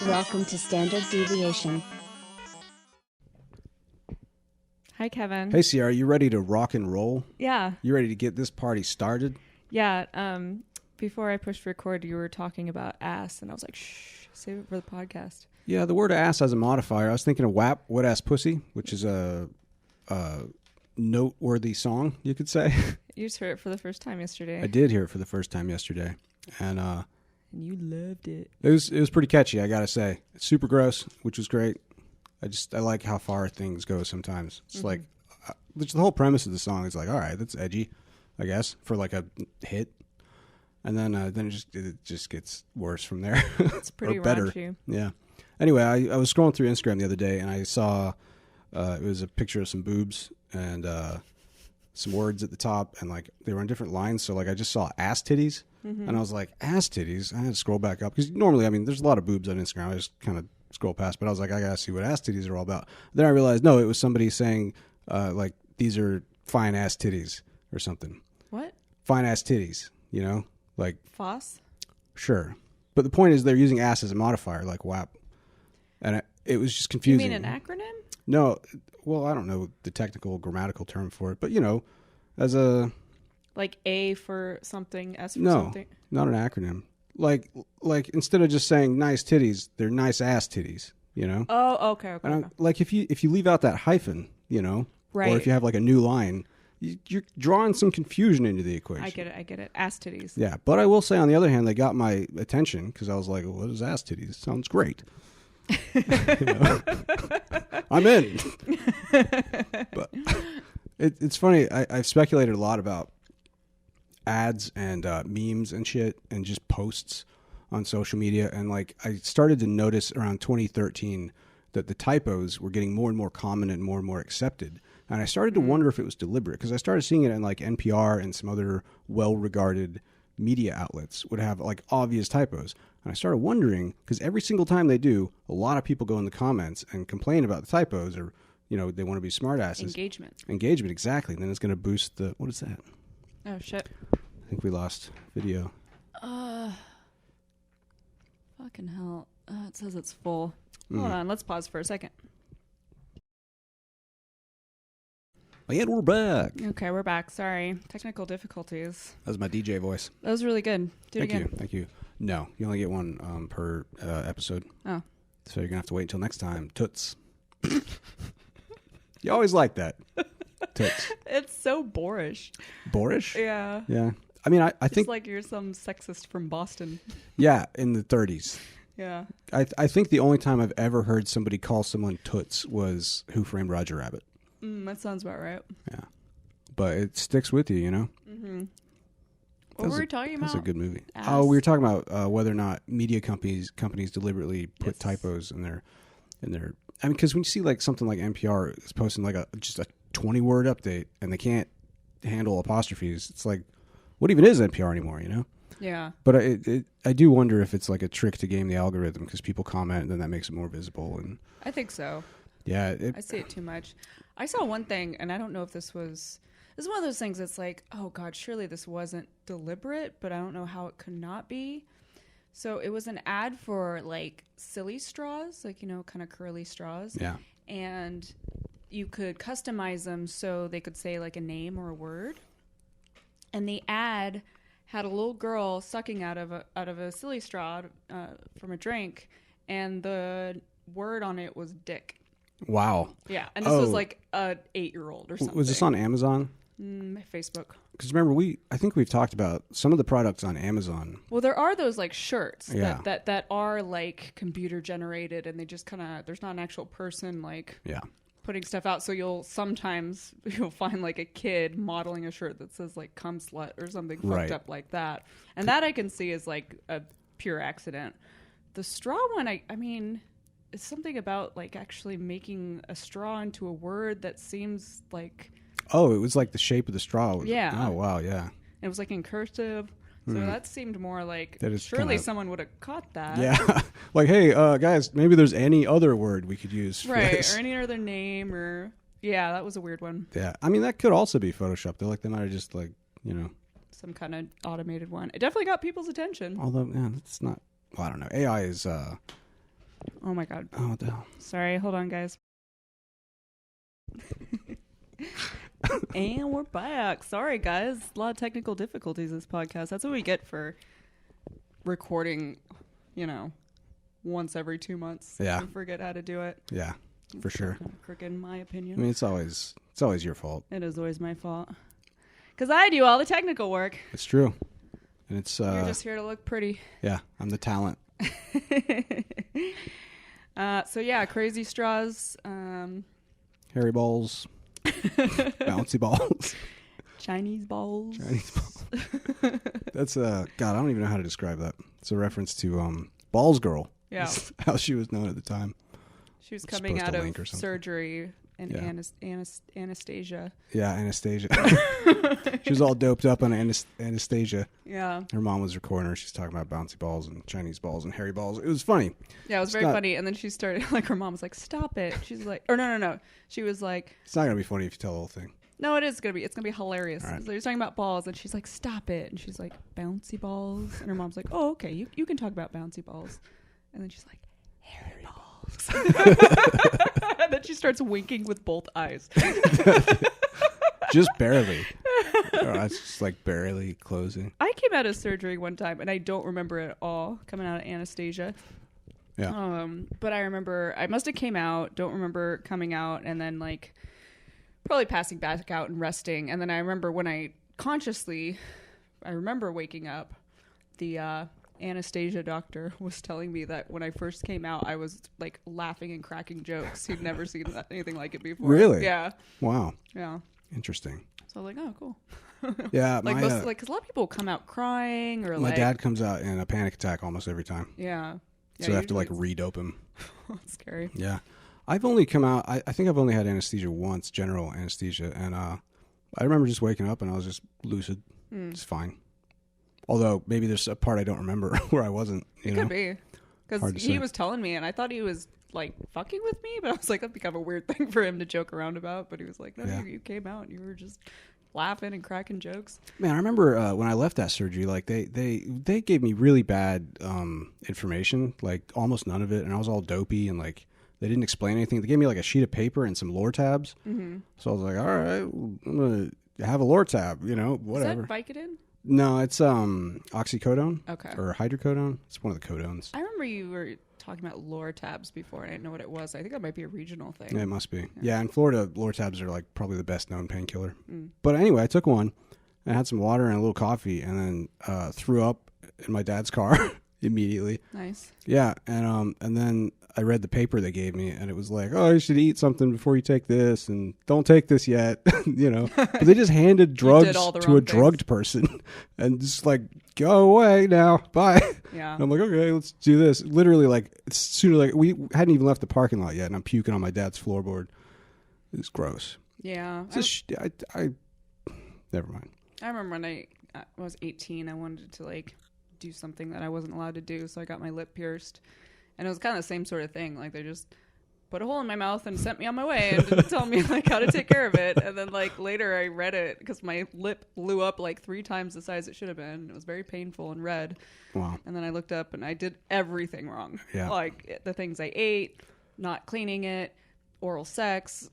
Welcome to Standard Deviation. Hi, Kevin. Hey, Ceara, you ready to rock and roll? Yeah. You ready to get this party started? Yeah. Before I pushed record, you were talking about ass, and I was like, shh, save it for the podcast. Yeah, the word ass has a modifier. I was thinking of WAP, Wet Ass Pussy, which is a noteworthy song, you could say. You just heard it for the first time yesterday. I did hear it for the first time yesterday. And you loved it. it was pretty catchy, I gotta say. It's super gross, which was great. I like how ffar things go sometimes. It's like, which the whole premise of the song is like, all right, that's edgy, I guess, for like a hit. And then it just gets worse from there. It's pretty or better. raunchy. Yeah. Anyway, I was scrolling through Instagram the other day, and I saw it was a picture of some boobs and some words at the top, and like they were on different lines. So like I just saw ass titties, and I was like, ass titties. I had to scroll back up because normally, I mean, there's a lot of boobs on Instagram. I just kind of scroll past, but I was like, I gotta see what ass titties are all about. Then I realized, no, it was somebody saying like these are fine ass titties or something. What? Fine ass titties, you know, like Foss? Sure, but the point is they're using ass as a modifier, like WAP, and it was just confusing. You mean an acronym? No, well, I don't know the technical grammatical term for it, but you know, as a Like A for something, S for something? No, not an acronym. Like instead of just saying nice titties, they're nice ass titties. You know? Oh, okay. And like if you leave out that hyphen, you know, Right. or if you have like a new line, you're drawing some confusion into the equation. I get it. Ass titties. Yeah, but I will say on the other hand, they got my attention because I was like, well, "What is ass titties? Sounds great." You know? I'm in. But it's funny. I've speculated a lot about ads and memes and shit and just posts on social media, and like I started to notice around 2013 that the typos were getting more and more common and more accepted, and I started to wonder if it was deliberate because I started seeing it in like NPR and some other well-regarded media outlets would have like obvious typos, and I started wondering because every single time they do, a lot of people go in the comments and complain about the typos, or you know, they want to be smartasses. Engagement, exactly. And then it's going to boost the, what is that? Oh shit. I think we lost video. Fucking hell. It says it's full. Hold on, let's pause for a second. And we're back. Okay, we're back. Sorry. Technical difficulties. That was my DJ voice. That was really good. Do it again. Thank you. No, you only get one per episode. Oh. So you're going to have to wait until next time. Toots. You always like that. Toots. It's so boorish. Boorish? Yeah. Yeah. I mean, I think... It's like you're some sexist from Boston. Yeah, in the 30s. Yeah. I think the only time I've ever heard somebody call someone Toots was Who Framed Roger Rabbit. That sounds about right. Yeah. But it sticks with you, you know? Mm-hmm. What were we talking about? That's a good movie. Ass. Oh, we were talking about whether or not media companies deliberately put typos in their... I mean, because when you see like something like NPR is posting like just a 20-word update and they can't handle apostrophes, it's like, what even is NPR anymore, you know? Yeah. But I do wonder if it's like a trick to game the algorithm because people comment and then that makes it more visible. And I think so. yeah, I see it too much. I saw one thing, and I don't know if this one of those things that's like, oh God, surely this wasn't deliberate, but I don't know how it could not be. So it was an ad for like silly straws, like, you know, kind of curly straws. Yeah. And you could customize them so they could say like a name or a word. And the ad had a little girl sucking out of a silly straw from a drink, and the word on it was dick. Wow. Yeah, and this was like a 8-year-old or something. Was this on Amazon? Facebook. Because remember, I think we've talked about some of the products on Amazon. Well, there are those like shirts Yeah. that are like computer generated, and they just kind of, there's not an actual person like putting stuff out. So you'll find like a kid modeling a shirt that says like cum slut or something fucked up like that. And that I can see is like a pure accident. The straw one, I mean, it's something about like actually making a straw into a word that seems like... Oh, it was like the shape of the straw. Yeah. Oh, wow, yeah. It was like in cursive. So that seemed more like, surely someone would have caught that. Yeah. Like, hey, guys, maybe there's any other word we could use for this. Or any other name or... Yeah, that was a weird one. Yeah. I mean, that could also be Photoshopped. Though. Like, they might have just, like, you know... Some kind of automated one. It definitely got people's attention. Although, yeah, that's not... I don't know. AI is. Oh my god. Oh, what the hell? Sorry, hold on, guys. And we're back. Sorry, guys. A lot of technical difficulties this podcast. That's what we get for recording, once every 2 months. Yeah. We forget how to do it. Yeah, for sure. Crooked, in my opinion. I mean, it's always your fault. It is always my fault. Because I do all the technical work. It's true. And it's... You're just here to look pretty. Yeah, I'm the talent. So yeah, crazy straws. Hairy balls. Bouncy balls. Chinese balls. That's God, I don't even know how to describe that. It's a reference to Balls Girl. Yeah. How she was known at the time. She was coming out of surgery and Yeah. Anastasia. Yeah, Anastasia. She was all doped up on Anastasia. Yeah. Her mom was recording her. She's talking about bouncy balls and Chinese balls and hairy balls. It was funny. Yeah, it was very funny. And then she started, her mom was like, stop it. She's like, or no. She was like... It's not going to be funny if you tell the whole thing. No, it is going to be. It's going to be hilarious. Right. So you're talking about balls, and she's like, stop it. And she's like, bouncy balls. And her mom's like, oh, okay, you can talk about bouncy balls. And then she's like, hairy balls. And then she starts winking with both eyes. Just barely. It's just like barely closing. I came out of surgery one time, and I don't remember it at all, coming out of anesthesia. Yeah. But I remember I must have came out, don't remember coming out, and then probably passing back out and resting. And then I remember when I remember waking up, the anesthesia doctor was telling me that when I first came out, I was laughing and cracking jokes. He'd never seen anything like it before. Really? Yeah. Wow. Yeah. Interesting. So I was like, oh, cool. Yeah. Because a lot of people come out crying or my dad comes out in a panic attack almost every time. Yeah. So I have to re-dope him. That's scary. Yeah. I've only come out, I think I've only had anesthesia once, general anesthesia. And I remember just waking up and I was just lucid. It's fine. Although maybe there's a part I don't remember where I wasn't. It could be. Because he was telling me and I thought he was fucking with me. But I was like, that'd be kind of a weird thing for him to joke around about. But he was like, no, you came out and you were just laughing and cracking jokes. Man, I remember when I left that surgery, they gave me really bad information, almost none of it. And I was all dopey and they didn't explain anything. They gave me a sheet of paper and some Lortabs. Mm-hmm. So I was like, all right, I'm going to have a Lortab, whatever. Is that Vicodin? No, it's oxycodone. Okay. Or hydrocodone. It's one of the codones. I remember you were talking about Lortabs before, and I didn't know what it was. I think that might be a regional thing. Yeah, it must be. Yeah, in Florida, Lortabs are probably the best known painkiller. But anyway, I took one and had some water and a little coffee and then threw up in my dad's car immediately. Nice. Yeah, and then I read the paper they gave me, and it was like, oh, you should eat something before you take this, and don't take this yet, But they just handed drugs to a drugged person, and just go away now, bye. Yeah. And I'm like, okay, let's do this. Literally, as soon as we hadn't even left the parking lot yet, and I'm puking on my dad's floorboard. It's gross. Yeah. I never mind. I remember when I was 18, I wanted to do something that I wasn't allowed to do, so I got my lip pierced. And it was kind of the same sort of thing. They just put a hole in my mouth and sent me on my way and didn't tell me how to take care of it. And then later I read it because my lip blew up 3 times the size it should have been. It was very painful and red. Wow. And then I looked up and I did everything wrong. Yeah. The things I ate, not cleaning it, oral sex,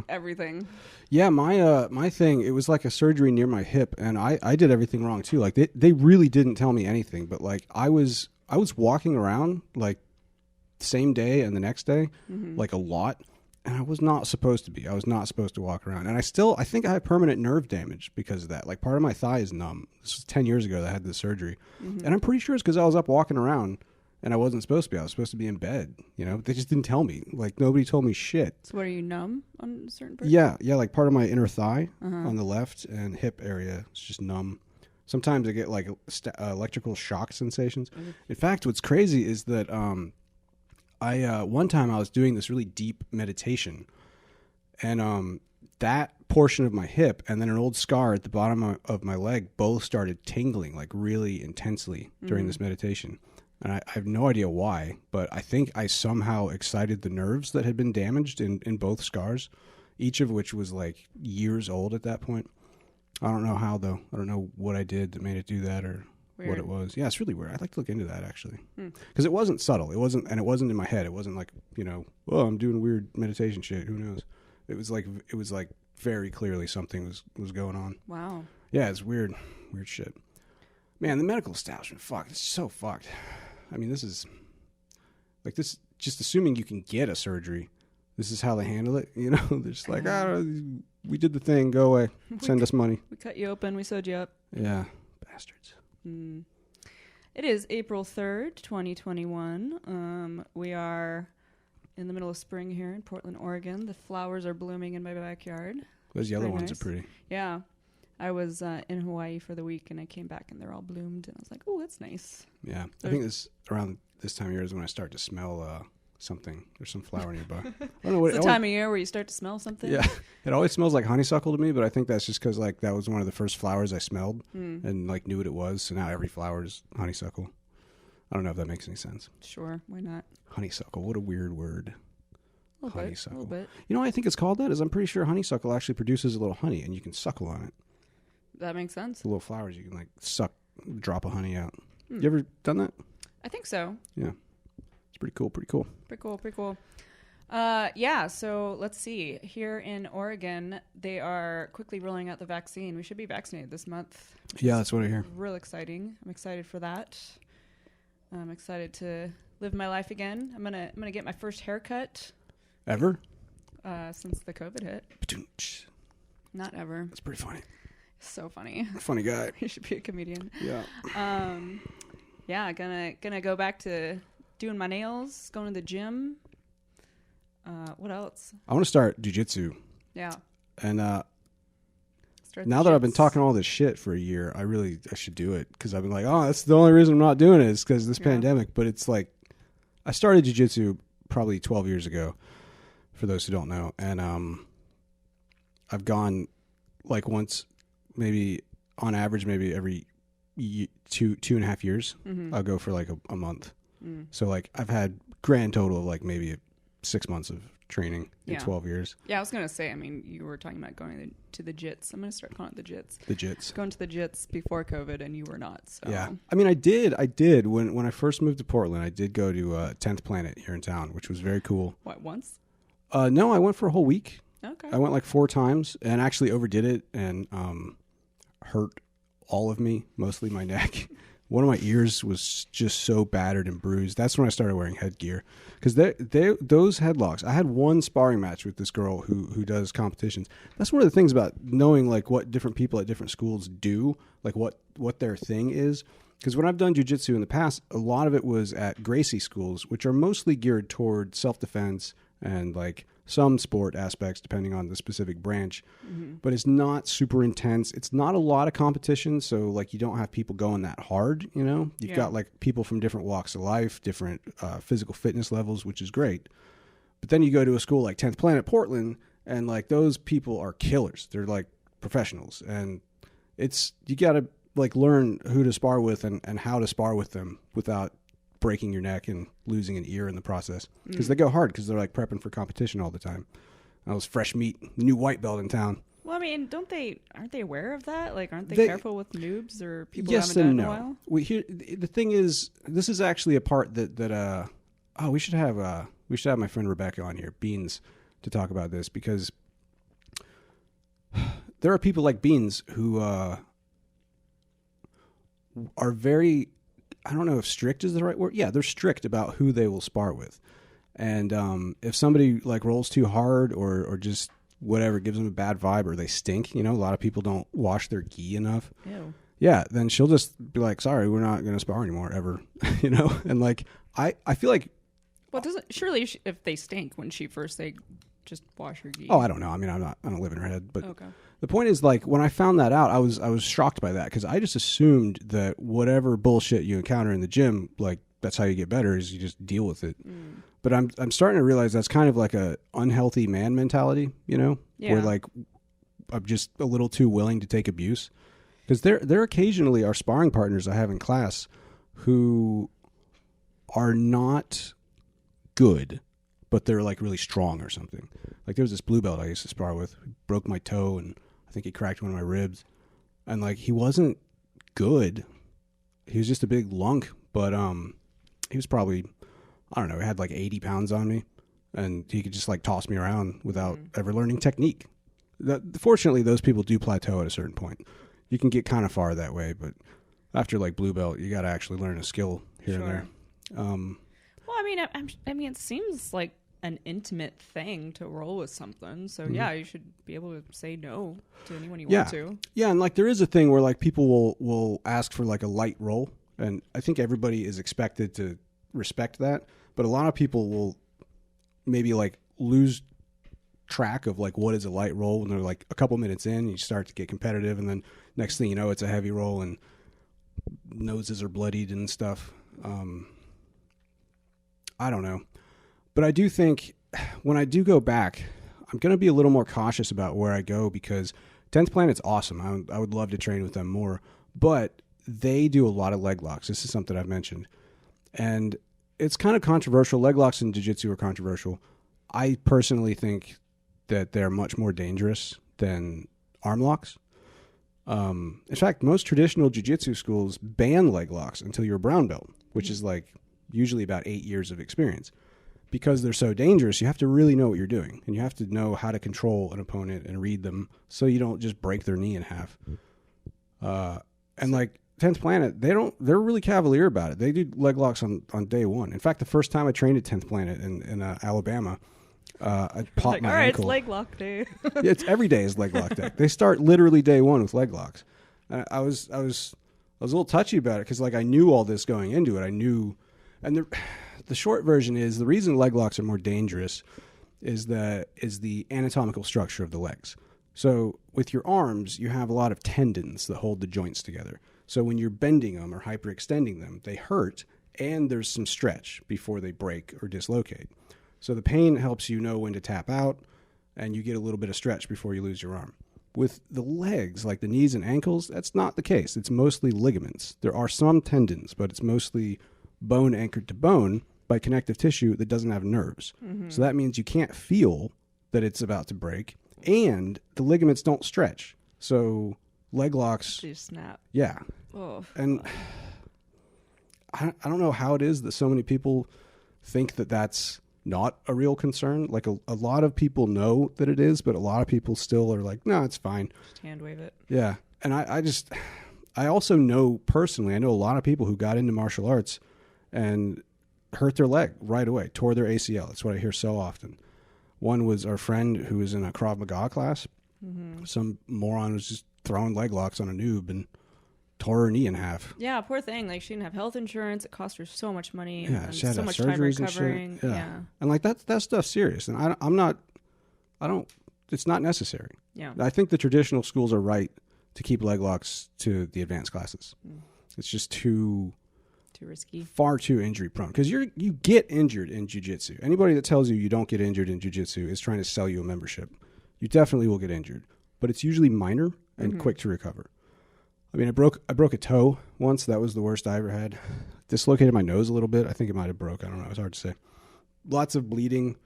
everything. Yeah, my thing, it was a surgery near my hip, and I did everything wrong too. They really didn't tell me anything, but I was walking around same day and the next day, a lot, and I was not supposed to be. I was not supposed to walk around, and I think I have permanent nerve damage because of that. Part of my thigh is numb. This was 10 years ago that I had this surgery, and I'm pretty sure it's because I was up walking around. And I wasn't supposed to be. I was supposed to be in bed. They just didn't tell me. Nobody told me shit. So what, are you numb on a certain part? Yeah. Part of my inner thigh on the left and hip area is just numb. Sometimes I get electrical shock sensations. Mm-hmm. In fact, what's crazy is that one time I was doing this really deep meditation, and that portion of my hip and then an old scar at the bottom of my leg both started tingling really intensely during this meditation. And I have no idea why, but I think I somehow excited the nerves that had been damaged in both scars, each of which was years old at that point. I don't know how, though. I don't know what I did that made it do that or what it was. Yeah, it's really weird. I'd like to look into that actually, because it wasn't subtle. It wasn't in my head. It wasn't like, oh, I'm doing weird meditation shit. Who knows? It was like very clearly something was going on. Wow. Yeah, it's weird shit. Man, the medical establishment, it's so fucked. I mean, this is like this. Just assuming you can get a surgery, this is how they handle it. They're just like, we did the thing. Go away. Send us money. We cut you open. We sewed you up. Yeah, bastards. It is April 3rd, 2021. We are in the middle of spring here in Portland, Oregon. The flowers are blooming in my backyard. Those yellow ones are pretty. Yeah. I was in Hawaii for the week, and I came back, and they're all bloomed, and I was like, oh, that's nice. Yeah. I think around this time of year is when I start to smell something. There's some flower nearby. I don't know what it's the time of year where you start to smell something? Yeah. It always smells like honeysuckle to me, but I think that's just because, like, that was one of the first flowers I smelled and, like, knew what it was, so now every flower is honeysuckle. I don't know if that makes any sense. Sure. Why not? Honeysuckle. What a weird word. Honeysuckle. A little bit. You know what I think it's called that? I'm pretty sure honeysuckle actually produces a little honey, and you can suckle on it. That makes sense. The little flowers, you can, like, drop a honey out. You ever done that? I think so. Yeah. It's pretty cool. Pretty cool. Yeah, so let's see. Here in Oregon, they are quickly rolling out the vaccine. We should be vaccinated this month. Yeah, that's what I hear. Real exciting. I'm excited for that. I'm excited to live my life again. I'm gonna get my first haircut. Ever? Since the COVID hit. Not ever. That's pretty funny. So funny. Funny guy. You should be a comedian. Yeah. Yeah, gonna go back to doing my nails, going to the gym. What else? I want to start jujitsu. Yeah. And now that I've been talking all this shit for a year, I should do it, because I've been like, oh, that's the only reason I'm not doing it is because this pandemic. But it's like, I started jujitsu probably 12 years ago, for those who don't know, and I've gone like once, maybe on average, maybe every 2.5 years. I'll go for like a month. So like I've had grand total of like maybe 6 months of training in 12 years. Yeah, I was gonna say, I mean, you were talking about going to the jits. I'm gonna start calling it the jits. The jits. Going to the jits before COVID, and you were not. So. Yeah, I mean, I did when I first moved to Portland. I did go to 10th Planet here in town, which was very cool. What, once? No, I went for a whole week. Okay. I went like 4 times and actually overdid it and hurt all of me, mostly my neck. One of my ears was just so battered and bruised. That's when I started wearing headgear, because those headlocks. I had one sparring match with this girl who does competitions. That's one of the things about knowing like what different people at different schools do, like what their thing is. Because when I've done jiu-jitsu in the past, a lot of it was at Gracie schools, which are mostly geared toward self-defense and like some sport aspects depending on the specific branch, but it's not super intense. It's not a lot of competition, so like you don't have people going that hard, You've got like people from different walks of life, different physical fitness levels, which is great. But then you go to a school like 10th Planet Portland, and like those people are killers. They're like professionals, and you got to like learn who to spar with and how to spar with them without breaking your neck and losing an ear in the process, because they go hard, because they're like prepping for competition all the time. I was fresh meat, new white belt in town. Well, I mean, aren't they aware of that? Like, aren't they careful with noobs or people yes who haven't and done it no. in a while? The thing is, this is actually a part that we should have my friend Rebecca on here, Beans, to talk about this, because there are people like Beans who are very, I don't know if strict is the right word. Yeah, they're strict about who they will spar with. And if somebody like rolls too hard or just whatever, gives them a bad vibe, or they stink, a lot of people don't wash their gi enough. Ew. Yeah, then she'll just be like, sorry, we're not going to spar anymore ever, And like, I feel like... Well, surely if they stink, wouldn't she first say, just wash your gi? Oh, I don't know. I mean, I don't live in her head, but... Okay. The point is, like, when I found that out, I was shocked by that, because I just assumed that whatever bullshit you encounter in the gym, like, that's how you get better, is you just deal with it. But I'm starting to realize that's kind of like a unhealthy man mentality, Yeah. Where like I'm just a little too willing to take abuse, because there occasionally are sparring partners I have in class who are not good, but they're like really strong or something. Like there was this blue belt I used to spar with who broke my toe, and I think he cracked one of my ribs, and like he wasn't good. He was just a big lunk, but he was probably, I don't know, he had like 80 pounds on me, and he could just like toss me around without ever learning technique. Fortunately, those people do plateau at a certain point. You can get kind of far that way, but after like blue belt, you got to actually learn a skill here and there. Well, I mean, it seems like an intimate thing to roll with something. So yeah, you should be able to say no to anyone you want to. Yeah, and like there is a thing where like people will ask for like a light roll, and I think everybody is expected to respect that. But a lot of people will maybe like lose track of like what is a light roll when they're like a couple minutes in. You start to get competitive, and then next thing you know, it's a heavy roll, and noses are bloodied and stuff. I don't know. But I do think when I do go back, I'm going to be a little more cautious about where I go, because 10th Planet's awesome. I would love to train with them more. But they do a lot of leg locks. This is something I've mentioned. And it's kind of controversial. Leg locks in jiu-jitsu are controversial. I personally think that they're much more dangerous than arm locks. In fact, most traditional jiu-jitsu schools ban leg locks until you're a brown belt, which is like usually about 8 years of experience. Because they're so dangerous, you have to really know what you're doing, and you have to know how to control an opponent and read them so you don't just break their knee in half. And like 10th Planet, they're really cavalier about it. They do leg locks on day one. In fact, the first time I trained at 10th Planet in Alabama, I popped my ankle. It's leg lock day. Yeah, it's every day is leg lock day. They start literally day one with leg locks. I was a little touchy about it because like I knew all this going into it. I knew, and the short version is the reason leg locks are more dangerous is the anatomical structure of the legs. So with your arms, you have a lot of tendons that hold the joints together. So when you're bending them or hyperextending them, they hurt, and there's some stretch before they break or dislocate. So the pain helps you know when to tap out, and you get a little bit of stretch before you lose your arm. With the legs, like the knees and ankles, that's not the case. It's mostly ligaments. There are some tendons, but it's mostly bone anchored to bone by connective tissue that doesn't have nerves. So that means you can't feel that it's about to break, and the ligaments don't stretch. So leg locks just snap. Yeah. Oh, and I don't know how it is that so many people think that that's not a real concern. Like a lot of people know that it is, but a lot of people still are like, no, it's fine. Just hand wave it. Yeah. And I also know personally, I know a lot of people who got into martial arts and hurt their leg right away, tore their ACL. That's what I hear so often. One was our friend who was in a Krav Maga class. Some moron was just throwing leg locks on a noob and tore her knee in half. Yeah, poor thing. Like, she didn't have health insurance. It cost her so much money. Yeah, and she had so much surgeries time recovering. And shit. Yeah. And like that stuff's serious. And it's not necessary. Yeah. I think the traditional schools are right to keep leg locks to the advanced classes. It's just too risky, far too injury prone, because you get injured in jiu-jitsu. Anybody that tells you don't get injured in jiu-jitsu is trying to sell you a membership. You definitely will get injured, but it's usually minor and quick to recover. I mean, I broke a toe once. That was the worst I ever had. Dislocated my nose a little bit. I think it might have broke. I don't know. It's hard to say. Lots of bleeding,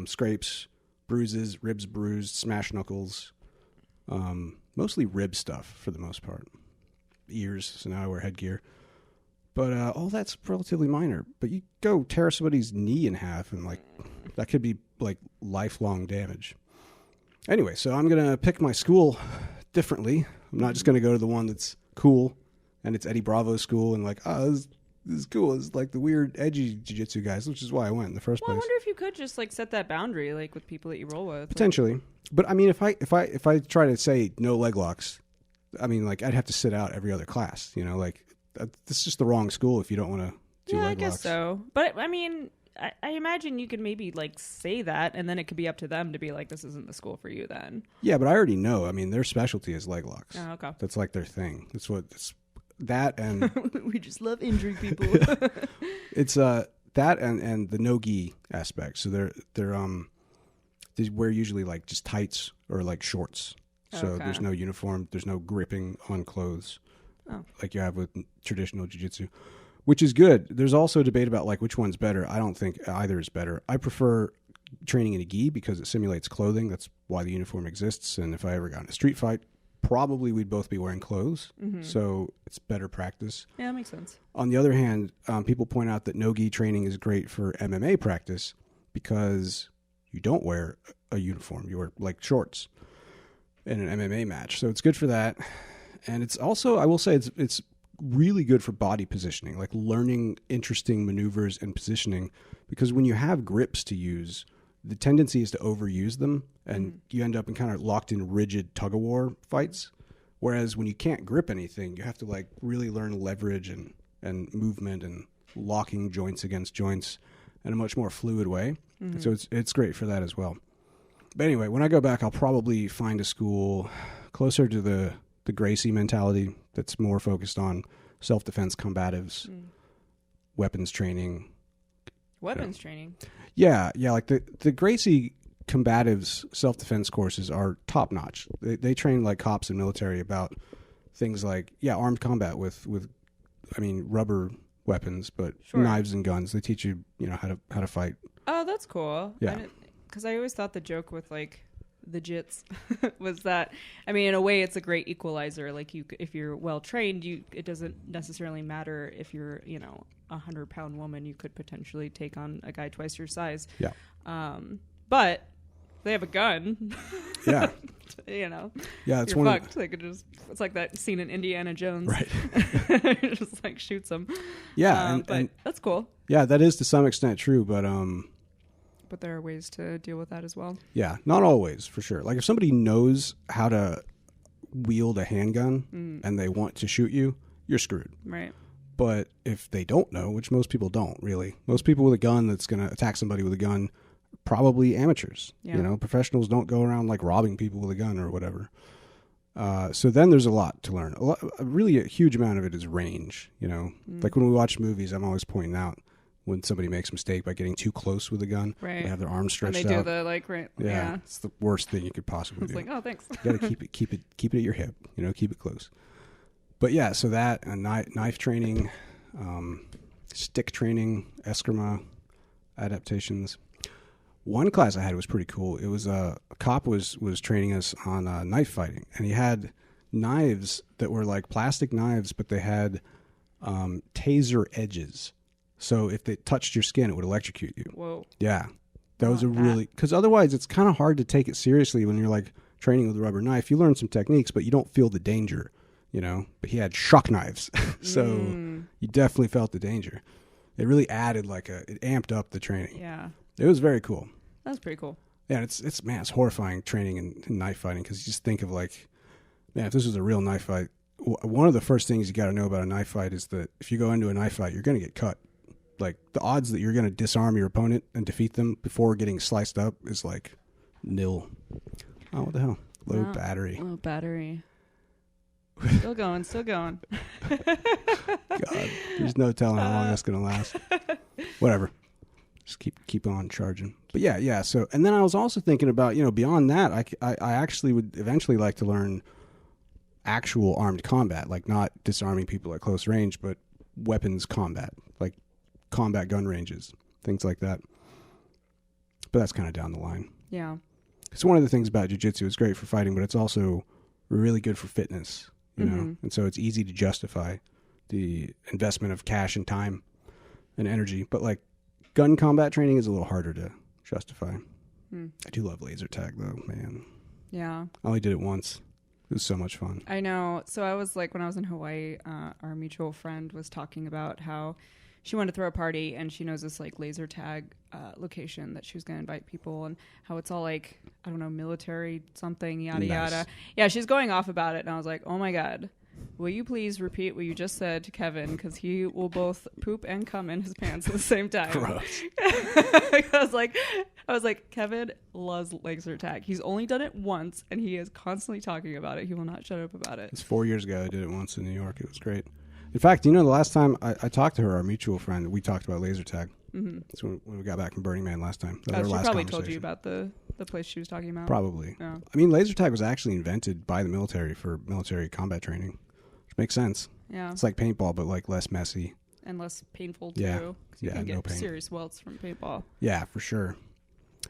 scrapes, bruises, ribs bruised, smashed knuckles, mostly rib stuff for the most part. Ears, so now I wear headgear. But all that's relatively minor. But you go tear somebody's knee in half, and like that could be like lifelong damage. Anyway, so I'm going to pick my school differently. I'm not just going to go to the one that's cool, and it's Eddie Bravo's school, and like, this is cool. It's like the weird, edgy jiu-jitsu guys, which is why I went in the first place. I wonder if you could just like set that boundary, like with people that you roll with. Potentially. Like, but I mean, if I try to say no leg locks, I mean, like I'd have to sit out every other class, you know, like this is just the wrong school if you don't want to do leg locks. Yeah, I guess so. But I mean, I imagine you could maybe like say that, and then it could be up to them to be like, this isn't the school for you then. Yeah, but I already know. I mean, their specialty is leg locks. Oh, okay. That's like their thing. It's that and we just love injuring people. It's that and the no-gi aspect. So they wear usually like just tights or like shorts. So there's no uniform, there's no gripping on clothes like you have with traditional jiu-jitsu, which is good. There's also a debate about like which one's better. I don't think either is better. I prefer training in a gi because it simulates clothing. That's why the uniform exists. And if I ever got in a street fight, probably we'd both be wearing clothes. So it's better practice. Yeah, that makes sense. On the other hand, people point out that no-gi training is great for MMA practice because you don't wear a uniform. You wear like shorts in an MMA match. So it's good for that. And it's also, I will say, it's really good for body positioning, like learning interesting maneuvers and positioning, because when you have grips to use, the tendency is to overuse them, and you end up in kind of locked in rigid tug-of-war fights. Whereas when you can't grip anything, you have to like really learn leverage and movement and locking joints against joints in a much more fluid way. So it's great for that as well. But anyway, when I go back, I'll probably find a school closer to the Gracie mentality that's more focused on self-defense combatives, weapons training. Weapons training? Yeah. Like the Gracie combatives self-defense courses are top-notch. They train like cops and military about things like, armed combat with rubber weapons, but knives and guns. They teach you, how to fight. Oh, that's cool. Yeah. Because I always thought the joke with like the jits was that, in a way it's a great equalizer. Like if you're well trained, it doesn't necessarily matter if you're, 100-pound woman, you could potentially take on a guy twice your size. Yeah. But they have a gun. Yeah. Yeah, it's you're fucked. They could it's like that scene in Indiana Jones. Right. Just like shoots them. Yeah. But that's cool. Yeah, that is to some extent true, but there are ways to deal with that as well. Yeah, not always, for sure. Like if somebody knows how to wield a handgun and they want to shoot you, you're screwed. Right. But if they don't know, which most people don't really, most people with a gun that's going to attack somebody with a gun, probably amateurs. Yeah. Professionals don't go around like robbing people with a gun or whatever. So then there's a lot to learn. Really a huge amount of it is range. Like when we watch movies, I'm always pointing out when somebody makes a mistake by getting too close with a gun. Right. They have their arms stretched out. And they do the like, right. Yeah. It's the worst thing you could possibly do. It's like, oh, thanks. You got to keep it at your hip, keep it close. But yeah, so that knife training, stick training, eskrima adaptations. One class I had was pretty cool. It was a cop was training us on knife fighting, and he had knives that were like plastic knives, but they had taser edges. So if they touched your skin, it would electrocute you. Whoa. Yeah. That was because otherwise it's kind of hard to take it seriously when you're like training with a rubber knife. You learn some techniques, but you don't feel the danger, But he had shock knives. So you definitely felt the danger. It really added it amped up the training. Yeah. It was very cool. That's pretty cool. Yeah, it's horrifying training in knife fighting, because you just think of if this was a real knife fight, one of the first things you got to know about a knife fight is that if you go into a knife fight, you're going to get cut. Like the odds that you're going to disarm your opponent and defeat them before getting sliced up is like nil. Oh, what the hell? Low battery. Low battery. Still going. God, there's no telling how long that's going to last. Whatever. Just keep on charging. But yeah. So, and then I was also thinking about, beyond that, I actually would eventually like to learn actual armed combat, like not disarming people at close range, but weapons combat, like combat gun ranges, things like that. But that's kind of down the line. Yeah. Because one of the things about jiu-jitsu is great for fighting, but it's also really good for fitness, know? And so it's easy to justify the investment of cash and time and energy. But like gun combat training is a little harder to justify. I do love laser tag though, man. Yeah. I only did it once. It was so much fun. I know. So I was like, when I was in Hawaii, our mutual friend was talking about how she wanted to throw a party and she knows this like laser tag location that she was going to invite people, and how it's all like, I don't know, military something, yada, yada. Yeah, she's going off about it. And I was like, oh my God, will you please repeat what you just said to Kevin? Because he will both poop and cum in his pants at the same time. Gross. I was like, Kevin loves laser tag. He's only done it once and he is constantly talking about it. He will not shut up about it. It's 4 years ago. I did it once in New York. It was great. In fact, the last time I talked to her, our mutual friend, we talked about laser tag. That's when we got back from Burning Man last time. That was our last probably told you about the place she was talking about. Probably. Yeah. I mean, laser tag was actually invented by the military for military combat training, which makes sense. Yeah. It's like paintball, but like less messy. And less painful too. Yeah. Because you can get serious welts from paintball. Yeah, for sure.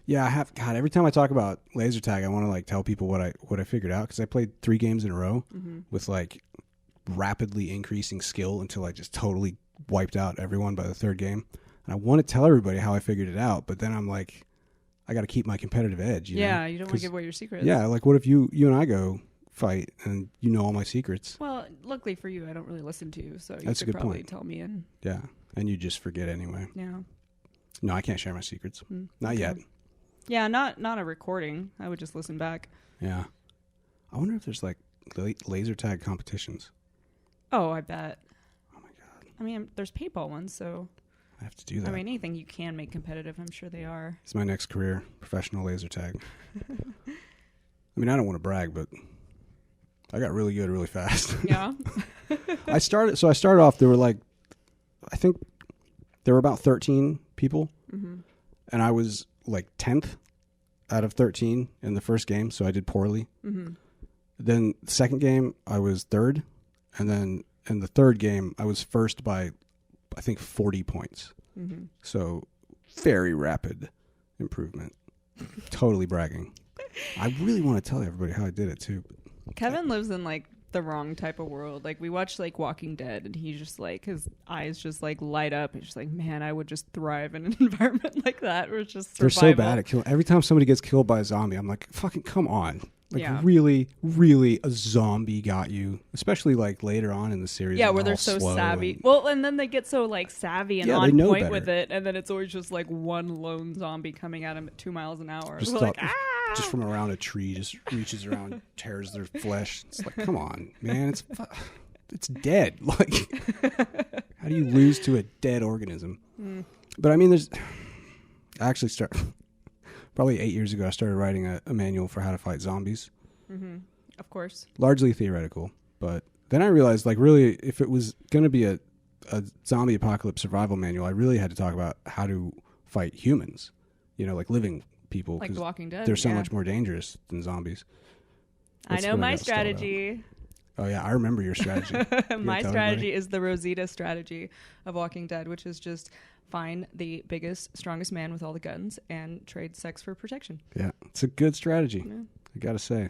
Yeah, I have. God, every time I talk about laser tag, I want to like tell people what I figured out, because I played 3 games in a row with like rapidly increasing skill until I just totally wiped out everyone by the 3rd game. And I want to tell everybody how I figured it out, but then I'm like, I got to keep my competitive edge. You know? You don't want to give away your secrets. Yeah, like what if you and I go fight and you know all my secrets? Well, luckily for you, I don't really listen to you, so you That's a could good probably point. tell me. And Yeah, and you just forget anyway. yeah. No, I can't share my secrets. Not yet. Yeah, not a recording. I would just listen back. Yeah. I wonder if there's like laser tag competitions. Oh, I bet. Oh my God. I mean, there's paintball ones, so I have to do that. I mean, anything you can make competitive, I'm sure they are. It's my next career, professional laser tag. I mean, I don't want to brag, but I got really good really fast. Yeah. I started off, there were like, I think there were about 13 people, and I was like 10th out of 13 in the first game, so I did poorly. Then the second game, I was 3rd, and then in the 3rd game, I was 1st by, I think, 40 points. So very rapid improvement. Totally bragging. I really want to tell everybody how I did it too. Kevin lives in like the wrong type of world. Like we watch like Walking Dead, and he just like his eyes just like light up. He's just like, man, I would just thrive in an environment like that where it's just survival. They're so bad at killing. Every time somebody gets killed by a zombie, I'm like, fucking come on. Like really, really, a zombie got you. Especially like later on in the series. Yeah, where they're so savvy. Well, and then they get so like savvy and on point with it, and then it's always just like one lone zombie coming at him at 2 miles an hour. Just, like, just from around a tree, just reaches around, tears their flesh. It's like, come on, man, it's dead. Like, how do you lose to a dead organism? But I mean, probably 8 years ago, I started writing a manual for how to fight zombies. Of course. Largely theoretical. But then I realized, like, really, if it was going to be a zombie apocalypse survival manual, I really had to talk about how to fight humans. You know, like living people. Like The Walking Dead. They're so much more dangerous than zombies. I know my strategy. Oh, yeah. I remember your strategy. My strategy is the Rosita strategy of Walking Dead, which is just find the biggest, strongest man with all the guns and trade sex for protection. Yeah, it's a good strategy. Yeah. I gotta say.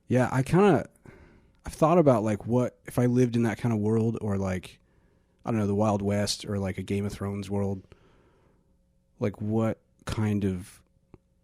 Yeah, I've thought about like what if I lived in that kind of world, or like, I don't know, the Wild West, or like a Game of Thrones world. Like what kind of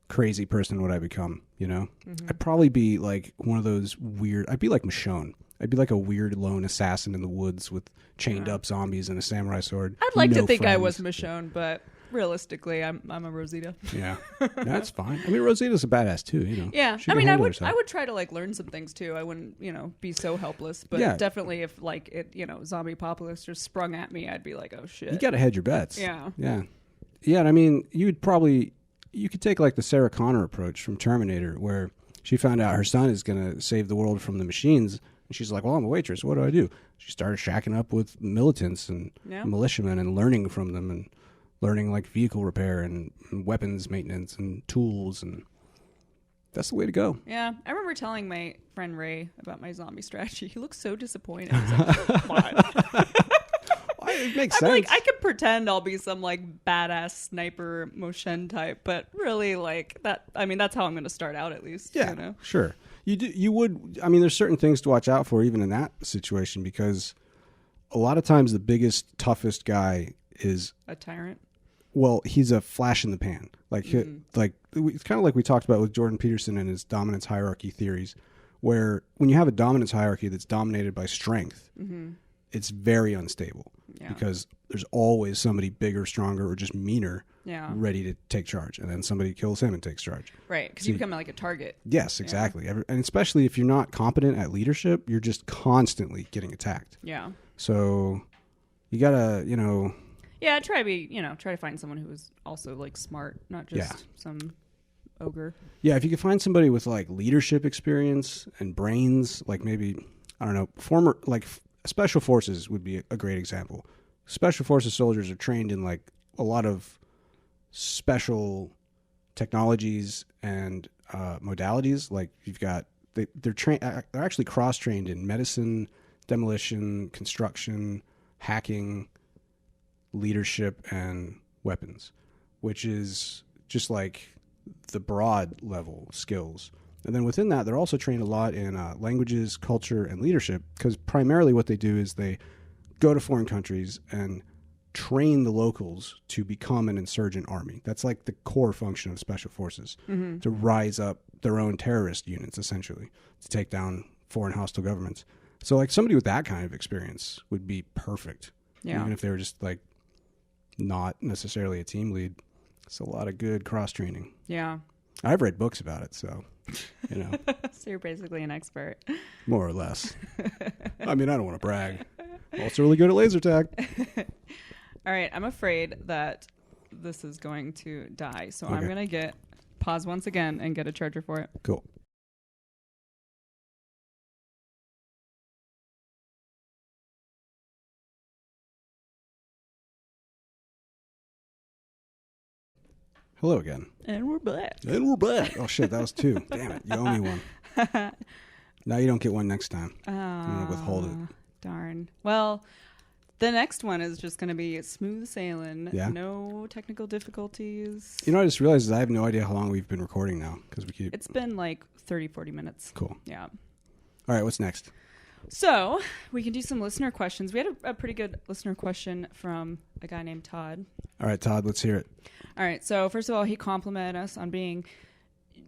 crazy person would I become, you know? I'd probably be like one of those weird, I'd be like Michonne. I'd be like a weird lone assassin in the woods with chained up zombies and a samurai sword. I'd like to think I was Michonne, but realistically, I'm a Rosita. Yeah, that's fine. I mean, Rosita's a badass too, you know. Yeah, I mean, I would try to like learn some things too. I wouldn't, be so helpless. But definitely, if like it, zombie apocalypse just sprung at me, I'd be like, oh shit. You got to hedge your bets. Yeah. And I mean, you could take like the Sarah Connor approach from Terminator, where she found out her son is going to save the world from the machines. And she's like, well, I'm a waitress. What do? She started shacking up with militants and militiamen and learning from them and learning like vehicle repair and weapons maintenance and tools. And that's the way to go. Yeah. I remember telling my friend Ray about my zombie strategy. He looked so disappointed. He's like, what? It makes I'm sense. like, I could pretend I'll be some like badass sniper Moshen type, but really like that. I mean, that's how I'm going to start out at least. Yeah, sure. You would. I mean, there's certain things to watch out for even in that situation, because a lot of times the biggest, toughest guy is a tyrant. Well, he's a flash in the pan. Like it's kind of like we talked about with Jordan Peterson and his dominance hierarchy theories, where when you have a dominance hierarchy that's dominated by strength, it's very unstable because there's always somebody bigger, stronger, or just meaner ready to take charge. And then somebody kills him and takes charge. Right, because you become like a target. Yes, exactly. Yeah. And especially if you're not competent at leadership, you're just constantly getting attacked. Yeah. So you got to, Yeah, try to find someone who is also like smart, not just some ogre. Yeah, if you could find somebody with like leadership experience and brains, like maybe, I don't know, former, like Special Forces would be a great example. Special Forces soldiers are trained in like a lot of special technologies and modalities. Like you've got, they're actually cross-trained in medicine, demolition, construction, hacking, leadership, and weapons, which is just like the broad level skills. And then within that, they're also trained a lot in languages, culture, and leadership, because primarily what they do is they go to foreign countries and train the locals to become an insurgent army. That's like the core function of special forces, to rise up their own terrorist units, essentially, to take down foreign hostile governments. So like somebody with that kind of experience would be perfect. Yeah. Even if they were just like not necessarily a team lead. It's a lot of good cross training. Yeah. I've read books about it, so, you know. So you're basically an expert. More or less. I mean, I don't want to brag. I'm also really good at laser tag. All right. I'm afraid that this is going to die. So I'm going to pause once again and get a charger for it. Cool. Hello again. And we're back. Oh, shit, that was 2. Damn it, you owe me one. Now you don't get one next time. I'm going to withhold it. Darn. Well, the next one is just going to be smooth sailing. Yeah. No technical difficulties. You know, I just realized I have no idea how long we've been recording now. It's been like 30, 40 minutes. Cool. Yeah. All right, what's next? So we can do some listener questions. We had a pretty good listener question from a guy named Todd. All right, Todd, let's hear it. All right. So first of all, he complimented us on being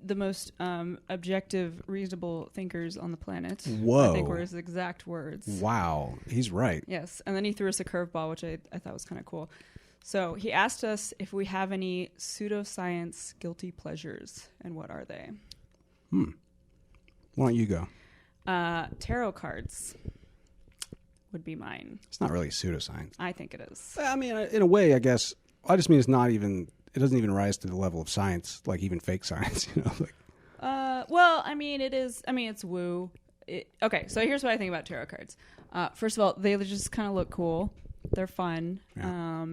the most objective, reasonable thinkers on the planet. Whoa. I think were his exact words. Wow. He's right. Yes. And then he threw us a curveball, which I thought was kind of cool. So he asked us if we have any pseudo-science guilty pleasures, and what are they? Why don't you go? Tarot cards would be mine. It's not really pseudoscience. I think it is. I mean, in a way, I guess. I just mean it doesn't even rise to the level of science, like even fake science, you know? Well, I mean, it is. I mean, it's woo. Okay, so here's what I think about tarot cards. First of all, they just kind of look cool. They're fun. Yeah.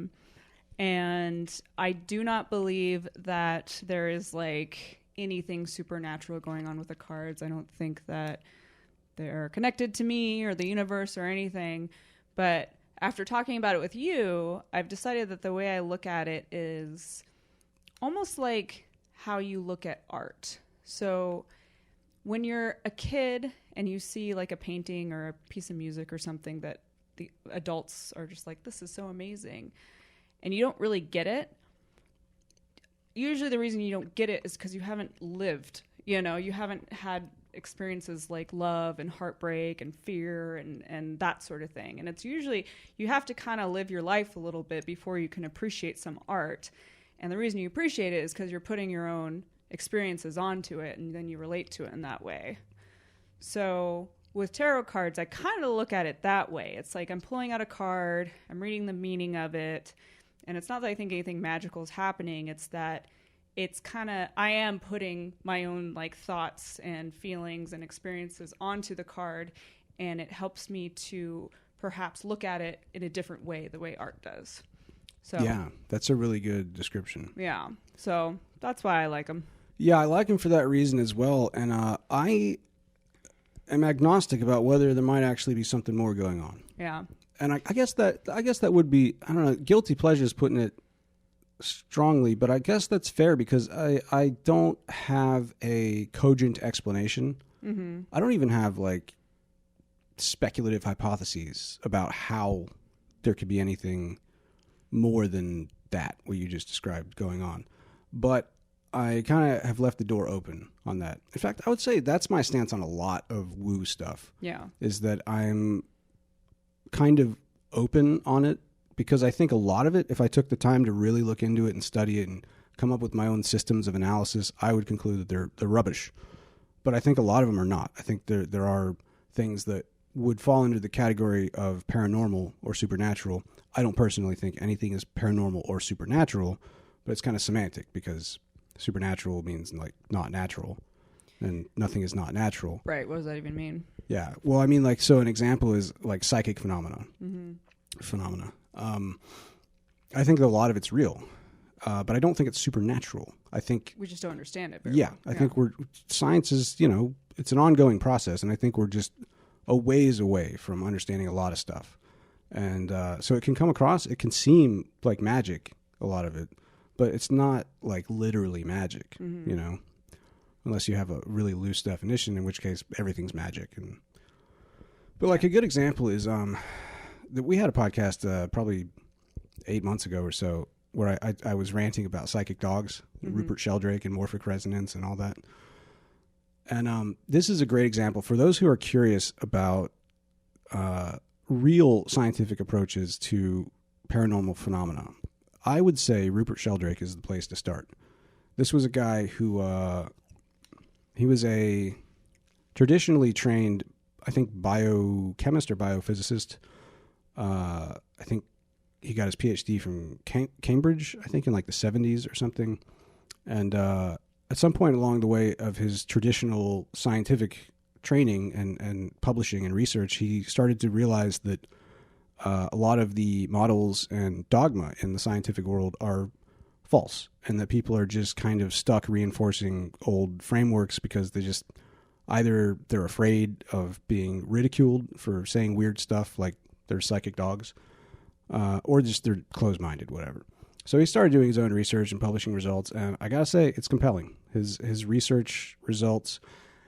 And I do not believe that there is like anything supernatural going on with the cards. I don't think that they're connected to me or the universe or anything. But after talking about it with you, I've decided that the way I look at it is almost like how you look at art. So when you're a kid and you see like a painting or a piece of music or something that the adults are just like, this is so amazing, and you don't really get it, usually the reason you don't get it is because you haven't lived. You know, you haven't had experiences like love and heartbreak and fear and that sort of thing. And it's usually you have to kind of live your life a little bit before you can appreciate some art. And the reason you appreciate it is because you're putting your own experiences onto it, and then you relate to it in that way. So with tarot cards, I kind of look at it that way. It's like I'm pulling out a card, I'm reading the meaning of it, and it's not that I think anything magical is happening. It's that it's kind of, I am putting my own like thoughts and feelings and experiences onto the card, and it helps me to perhaps look at it in a different way, the way art does. So yeah, that's a really good description. Yeah, so that's why I like them. Yeah, I like them for that reason as well. And I am agnostic about whether there might actually be something more going on. Yeah. And I guess that would be, I don't know, guilty pleasure is putting it strongly, but I guess that's fair because I don't have a cogent explanation. Mm-hmm. I don't even have like speculative hypotheses about how there could be anything more than that, what you just described going on. But I kind of have left the door open on that. In fact, I would say that's my stance on a lot of woo stuff. Yeah. Is that I'm kind of open on it because I think a lot of it, if I took the time to really look into it and study it and come up with my own systems of analysis, I would conclude that they're rubbish. But I think a lot of them are not. I think there are things that would fall into the category of paranormal or supernatural. I don't personally think anything is paranormal or supernatural, but it's kind of semantic because supernatural means like not natural, and nothing is not natural. Right. What does that even mean? Yeah. Well, I mean, like, so an example is like psychic phenomena. I think that a lot of it's real, but I don't think it's supernatural. I think we just don't understand it. I think science is, you know, it's an ongoing process, and I think we're just a ways away from understanding a lot of stuff. And so it can come across, it can seem like magic, a lot of it, but it's not like literally magic, you know, unless you have a really loose definition, in which case everything's magic. But like a good example is that we had a podcast probably 8 months ago or so where I was ranting about psychic dogs, Rupert Sheldrake and morphic resonance and all that. And this is a great example for those who are curious about real scientific approaches to paranormal phenomena. I would say Rupert Sheldrake is the place to start. This was a guy who he was a traditionally trained, I think, biochemist or biophysicist. I think he got his PhD from Cambridge, I think in like the 70s or something. And at some point along the way of his traditional scientific training and publishing and research, he started to realize that a lot of the models and dogma in the scientific world are false, and that people are just kind of stuck reinforcing old frameworks because they're afraid of being ridiculed for saying weird stuff like they're psychic dogs, or just they're closed-minded, whatever. So he started doing his own research and publishing results, and I gotta say, it's compelling. His research results,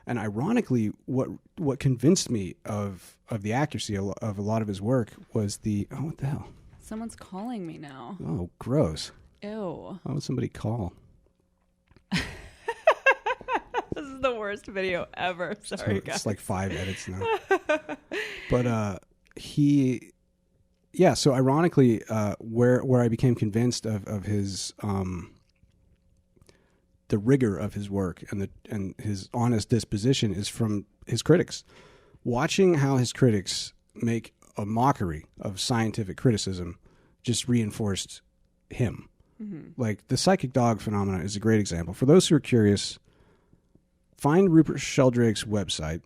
and ironically, what convinced me of the accuracy of a lot of his work was what the hell? Someone's calling me now. Oh, gross. Ew. Why would somebody call? This is the worst video ever. Sorry, guys. It's like 5 edits now. But so ironically, where I became convinced of his the rigor of his work and his honest disposition is from his critics. Watching how his critics make a mockery of scientific criticism just reinforced him. Like the psychic dog phenomena is a great example. For those who are curious, find Rupert Sheldrake's website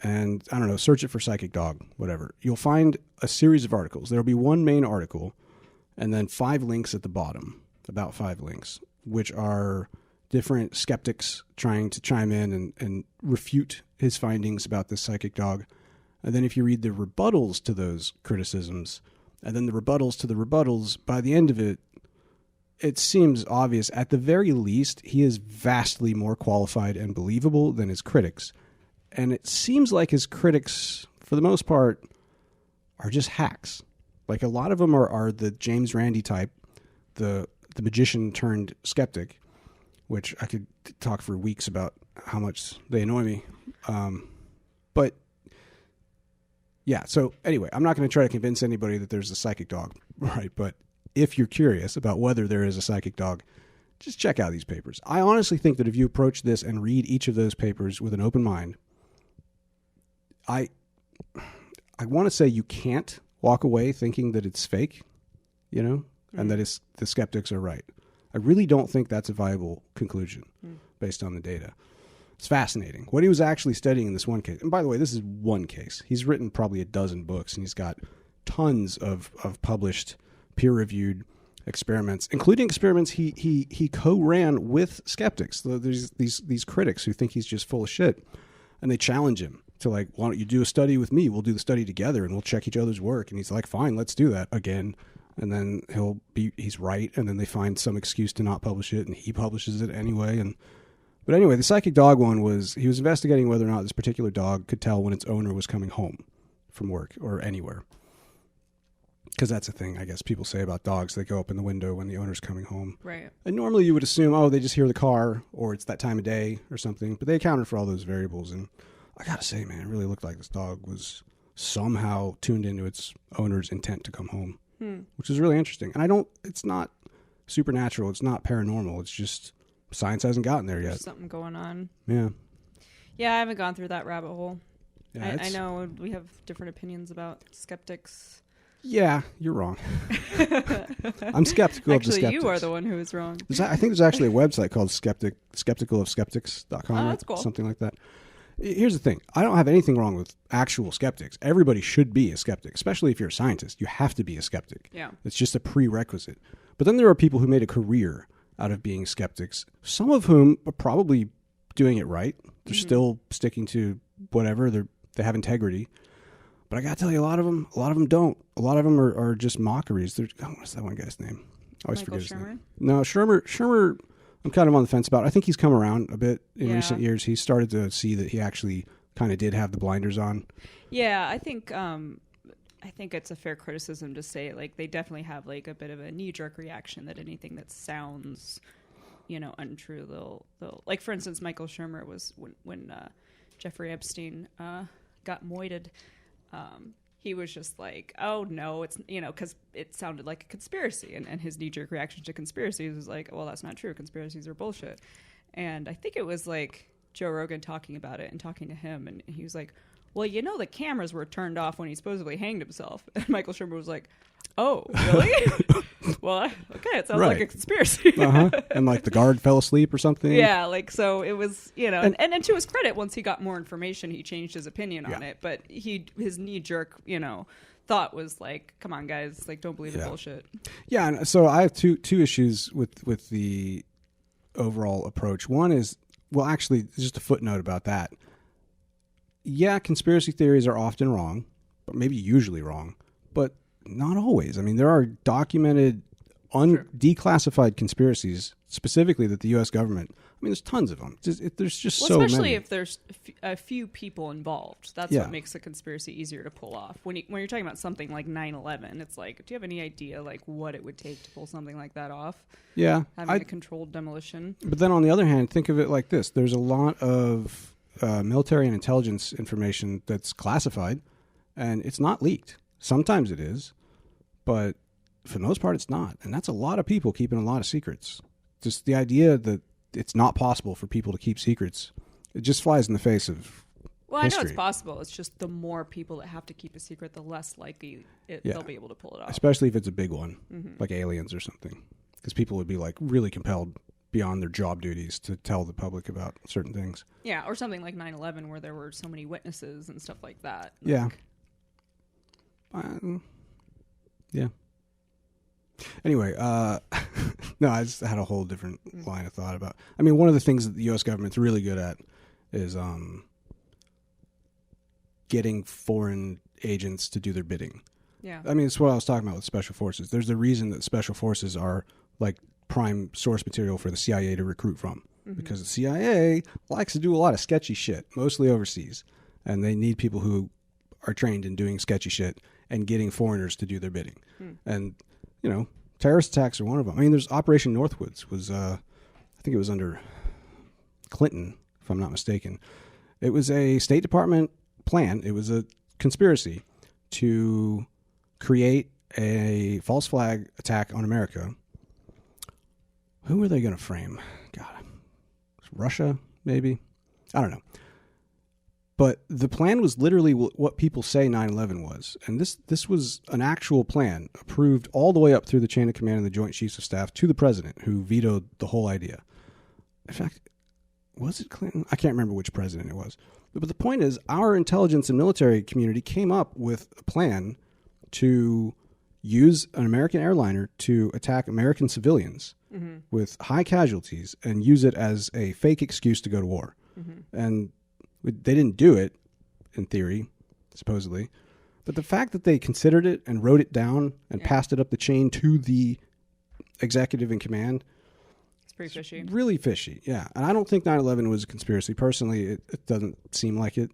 and, I don't know, search it for psychic dog, whatever. You'll find a series of articles. There'll be one main article and then 5 links at the bottom, about 5 links, which are different skeptics trying to chime in and refute his findings about this psychic dog. And then if you read the rebuttals to those criticisms, and then the rebuttals to the rebuttals, by the end of it, it seems obvious, at the very least, he is vastly more qualified and believable than his critics. And it seems like his critics, for the most part, are just hacks. Like a lot of them are the James Randi type, the magician turned skeptic, which I could talk for weeks about how much they annoy me. But yeah, so anyway, I'm not going to try to convince anybody that there's a psychic dog, right? But if you're curious about whether there is a psychic dog, just check out these papers. I honestly think that if you approach this and read each of those papers with an open mind, I want to say you can't walk away thinking that it's fake, you know, and that the skeptics are right. I really don't think that's a viable conclusion based on the data. It's fascinating. What he was actually studying in this one case, and by the way, this is one case. He's written probably a dozen books, and he's got tons of published, peer-reviewed experiments, including experiments he co-ran with skeptics. There's these critics who think he's just full of shit, and they challenge him to like, why don't you do a study with me? We'll do the study together, and we'll check each other's work. And he's like, fine, let's do that again. And then he's right, and then they find some excuse to not publish it, and he publishes it anyway. But anyway, the psychic dog one he was investigating whether or not this particular dog could tell when its owner was coming home from work or anywhere. Because that's a thing, I guess, people say about dogs. They go up in the window when the owner's coming home. Right. And normally you would assume, they just hear the car, or it's that time of day or something. But they accounted for all those variables. And I got to say, man, it really looked like this dog was somehow tuned into its owner's intent to come home. Which is really interesting. And it's not supernatural. It's not paranormal. It's just science hasn't gotten there yet. There's something going on. Yeah. Yeah, I haven't gone through that rabbit hole. Yeah, I know we have different opinions about skeptics. Yeah, you're wrong. I'm skeptical of the skeptics. Actually, you are the one who is wrong. I think there's actually a website called skepticalofskeptics.com Oh, or that's cool. something like that. Here's the thing. I don't have anything wrong with actual skeptics. Everybody should be a skeptic, especially if you're a scientist. You have to be a skeptic. Yeah. It's just a prerequisite. But then there are people who made a career out of being skeptics, some of whom are probably doing it right. They're still sticking to whatever. They have integrity. But I got to tell you, a lot of them don't. A lot of them are just mockeries. What's that one guy's name? Always Michael forget his Shermer? name. No, Shermer, I'm kind of on the fence about. I think he's come around a bit in Yeah. recent years. He started to see that he actually kind of did have the blinders on. Yeah, I think it's a fair criticism to say, like, they definitely have, like, a bit of a knee-jerk reaction that anything that sounds, untrue, they'll like, for instance, Michael Shermer was, when Jeffrey Epstein got moited, he was just like, oh, no, it's, because it sounded like a conspiracy. And his knee-jerk reaction to conspiracies was like, well, that's not true. Conspiracies are bullshit. And I think it was, like, Joe Rogan talking about it and talking to him. And he was like, well, the cameras were turned off when he supposedly hanged himself. And Michael Shermer was like, oh, really? Well, okay, it sounds like a conspiracy. And, like, the guard fell asleep or something. Yeah, like, so it was, and to his credit, once he got more information, he changed his opinion on it. But his knee-jerk, thought was like, come on, guys, like, don't believe the bullshit. Yeah, and so I have two issues with the overall approach. One is, well, actually, just a footnote about that. Yeah, conspiracy theories are often wrong, but maybe usually wrong, but not always. I mean, there are documented, declassified conspiracies, specifically that the U.S. government, I mean, there's tons of them. There's just so many. Especially if there's a few people involved. That's what makes a conspiracy easier to pull off. When you're talking about something like 9/11, it's like, do you have any idea, like, what it would take to pull something like that off? Yeah. Having a controlled demolition. But then on the other hand, think of it like this. There's a lot of military and intelligence information that's classified, and it's not leaked. Sometimes it is, but for the most part, it's not. And that's a lot of people keeping a lot of secrets. Just the idea that it's not possible for people to keep secrets, it just flies in the face of history. I know it's possible. It's just the more people that have to keep a secret, the less likely they'll be able to pull it off. Especially if it's a big one, like aliens or something. Because people would be, like, really compelled beyond their job duties to tell the public about certain things. Yeah, or something like 9/11 where there were so many witnesses and stuff like that. Yeah. Yeah. Anyway, no, I just had a whole different line of thought about. I mean, one of the things that the U.S. government's really good at is getting foreign agents to do their bidding. Yeah. I mean, it's what I was talking about with special forces. There's a reason that special forces are, like, prime source material for the CIA to recruit from, because the CIA likes to do a lot of sketchy shit, mostly overseas, and they need people who are trained in doing sketchy shit and getting foreigners to do their bidding. And, terrorist attacks are one of them. I mean, there's Operation Northwoods was, I think it was under Clinton, if I'm not mistaken. It was a State Department plan. It was a conspiracy to create a false flag attack on America. Who were they going to frame? God, Russia, maybe? I don't know. But the plan was literally what people say 9/11 was. And this was an actual plan approved all the way up through the chain of command and the Joint Chiefs of Staff to the president, who vetoed the whole idea. In fact, was it Clinton? I can't remember which president it was. But the point is, our intelligence and military community came up with a plan to use an American airliner to attack American civilians with high casualties and use it as a fake excuse to go to war. And they didn't do it, in theory, supposedly. But the fact that they considered it and wrote it down and passed it up the chain to the executive in command, it's pretty fishy. Really fishy, yeah. And I don't think 9/11 was a conspiracy. Personally, it doesn't seem like it.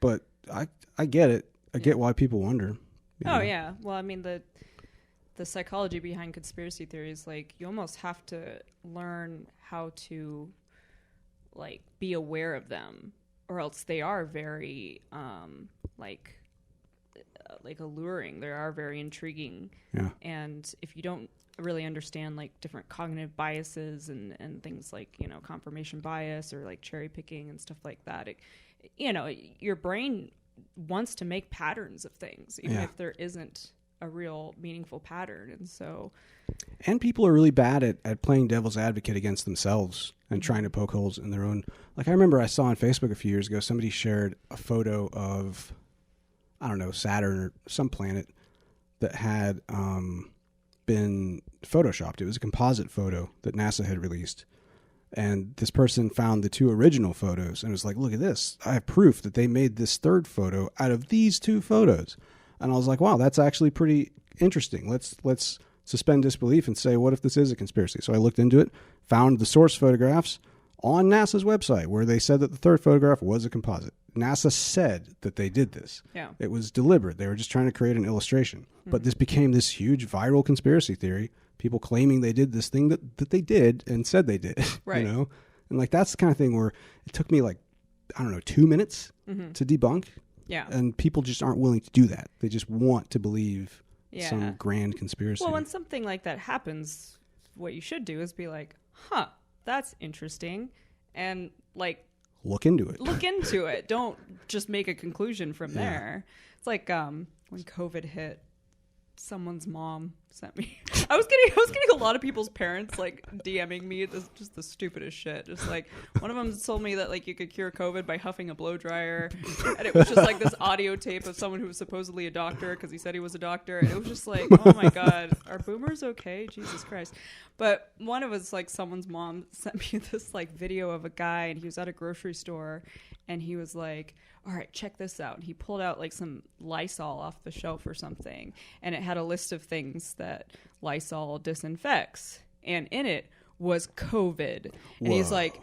But I get it. I get why people wonder. Oh, yeah. Well, I mean, the psychology behind conspiracy theories, like, you almost have to learn how to, like, be aware of them, or else they are very like alluring. They are very intriguing. Yeah. And if you don't really understand, like, different cognitive biases and things like, confirmation bias or, like, cherry picking and stuff like that, your brain wants to make patterns of things, even if there isn't a real meaningful pattern. And people are really bad at playing devil's advocate against themselves and trying to poke holes in their own. Like, I remember I saw on Facebook a few years ago, somebody shared a photo of, I don't know, Saturn or some planet that had been photoshopped. It was a composite photo that NASA had released. And this person found the two original photos and was like, look at this. I have proof that they made this third photo out of these two photos. And I was like, wow, that's actually pretty interesting. Let's suspend disbelief and say, what if this is a conspiracy? So I looked into it, found the source photographs on NASA's website where they said that the third photograph was a composite. NASA said that they did this. Yeah. It was deliberate. They were just trying to create an illustration. But this became this huge viral conspiracy theory. People claiming they did this thing that they did and said they did. Right. You know? And like that's the kind of thing where it took me like, I don't know, 2 minutes to debunk. Yeah. And people just aren't willing to do that. They just want to believe some grand conspiracy. Well, when something like that happens, what you should do is be like, huh, that's interesting. And like, look into it. Don't just make a conclusion from there. It's like when COVID hit, someone's mom sent me. I was getting a lot of people's parents like DMing me just the stupidest shit. Just like one of them told me that like you could cure COVID by huffing a blow dryer, and it was just like this audio tape of someone who was supposedly a doctor because he said he was a doctor. And it was just like, oh my god, are boomers okay? Jesus Christ. But one of us, like someone's mom sent me this like video of a guy, and he was at a grocery store, and he was like, all right, check this out. And he pulled out like some Lysol off the shelf or something, and it had a list of things that Lysol disinfects, and in it was COVID. And he's like,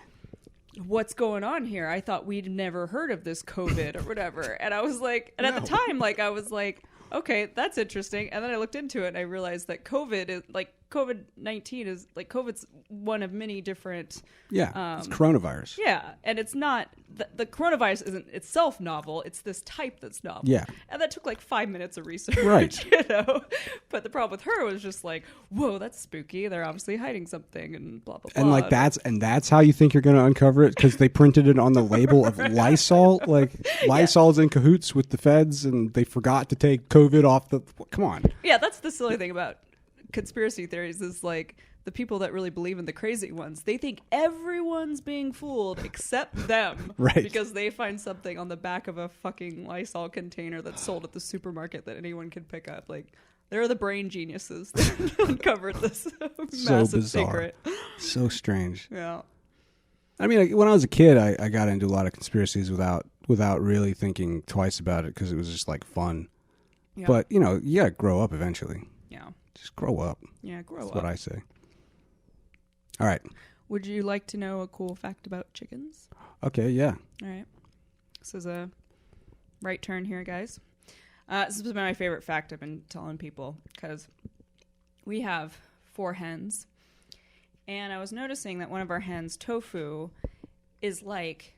what's going on here? I thought we'd never heard of this COVID or whatever. And I was like, and at the time, like I was like, okay, that's interesting. And then I looked into it and I realized that COVID is like COVID-19 is like COVID's one of many different. Yeah, it's coronavirus. Yeah, and it's not the coronavirus isn't itself novel. It's this type that's novel. Yeah, and that took like 5 minutes of research. Right. You know, but the problem with her was just like, whoa, that's spooky. They're obviously hiding something and blah blah blah. And like that's how you think you're going to uncover it because they printed it on the label of Lysol. Like Lysol's in cahoots with the feds, and they forgot to take COVID off the. Come on. Yeah, that's the silly thing about conspiracy theories is like the people that really believe in the crazy ones, they think everyone's being fooled except them. Right. Because they find something on the back of a fucking Lysol container that's sold at the supermarket that anyone can pick up. Like, they're the brain geniuses that uncovered this massive secret. So strange. Yeah. I mean, when I was a kid, I got into a lot of conspiracies without really thinking twice about it because it was just like fun. Yeah. But, you know, you got to grow up eventually. Yeah. Just grow up. Yeah, grow up. That's what I say. All right. Would you like to know a cool fact about chickens? Okay, yeah. All right. This is a right turn here, guys. This has been my favorite fact I've been telling people because we have 4 hens. And I was noticing that one of our hens, Tofu, is like